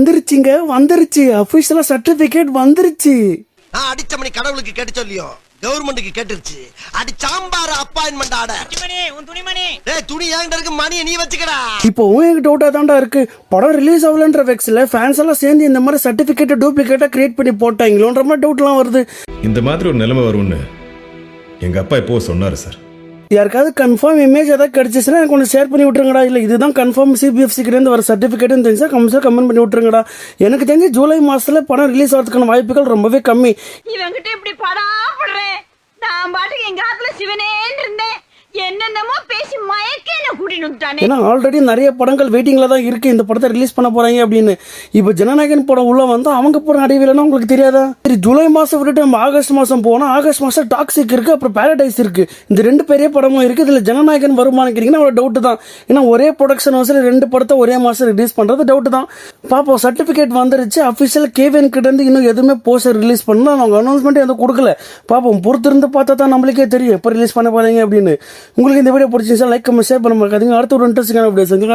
வந்துருச்சுங்க, வந்துருச்சு. அபிஷியலா சர்டிபிகேட் வந்துருச்சு. அடிச்ச மணி கடவுளுக்கு கேட்டு சொல்லியோ கவர்மெண்ட்டுக்கு கேட்டுருச்சு. அடி சாம்பார் அப்பாயின்மெண்ட் ஆர்டர். டேய் துணி என்கிட்ட இருக்கு, மணியை நீ வச்சுக்கடா. இப்போ எனக்கு டவுட்டா தான்டா இருக்கு. படம் ரிலீஸ் ஆகலன்ற வெக்ஸ்ல ஃபேன்ஸ் எல்லாம் சேர்ந்து இந்த மாதிரி சர்டிபிகேட் டூப்ளிகேட்டா கிரியேட் பண்ணி போட்டாங்களோன்ற மாதிரி டவுட்லாம் வருது. இந்த மாதிரி ஒரு நிலைமை வரும்னு எங்க அப்பா இப்போ சொன்னாரு சார். யாருக்காவது கன்ஃபார்ம் இமேஜ் ஏதாவது கிடைச்சிச்சுன்னா எனக்கு கொஞ்சம் ஷேர் பண்ணி விட்டுருங்கடா. இல்லை இதுதான் கன்ஃபார்ம் சிபிஎஃப்சிக்கிட்டேருந்து வர சர்டிஃபிகேட்னு தெரிஞ்சா கமெண்ட் பண்ணி விட்டுருங்கடா. எனக்கு தெரிஞ்சு ஜூலை மாதத்தில் படம் ரிலீஸ் ஆகிறதுக்கான வாய்ப்புகள் ரொம்பவே கம்மி. இவங்கிட்ட இப்படி படாப்படுறேன். நான் பாட்டுக்கு எங்க ஆத்துல சிவனேன்னு இருந்தேன். என்னென்னமோ பேசி மயக்க என்ன கூட்டிட்டு வந்துட்டானே. ஏன்னா ஆல்ரெடி நிறைய படங்கள் வெயிட்டிங்ல தான் இருக்கு இந்த படத்தை ரிலீஸ் பண்ண போறாங்க அப்படின்னு. இப்போ ஜனநாயகன் படம் உள்ள வந்தா அவங்க போற நடைவில்லைன்னா உங்களுக்கு தெரியாதா? சரி, ஜூலை மாசம் விட்டுட்டு நம்ம ஆகஸ்ட் மாசம் போனா ஆகஸ்ட் மாசம் டாக்ஸிக் இருக்கு, அப்புறம் பாரடைஸ் இருக்கு. இந்த ரெண்டு பெரிய படமும் இருக்கு. இதுல ஜனநாயகன் வருமானு கேட்டீங்கன்னா ஒரு டவுட் தான். ஏன்னா ஒரே ப்ரொடக்ஷன் ஹவுஸ்ல ரெண்டு படத்தை ஒரே மாசம் ரிலீஸ் பண்றது டவுட் தான். பாப்போம். சர்டிபிகேட் வந்துருச்சு. அபிஷியல் கேவிஎன் கிட்ட இருந்து இன்னும் எதுவுமே போஸ்டர் ரிலீஸ் பண்ணல, அவங்க அனௌன்ஸ்மெண்ட் எதுவும் கொடுக்கல. பாப்போம், பொறுத்திருந்து பார்த்தா தான் நம்மளுக்கே தெரியும் எப்போ ரிலீஸ் பண்ண போறீங்க அப்படின்னு. உங்களுக்கு இந்த வீடியோ பிடிச்சிருந்தா லைக் கமெண்ட் ஷேர் பண்ண மறக்காதீங்க. அடுத்த ஒரு இன்ட்ரெஸ்டிங்கான வீடியோ செஞ்சு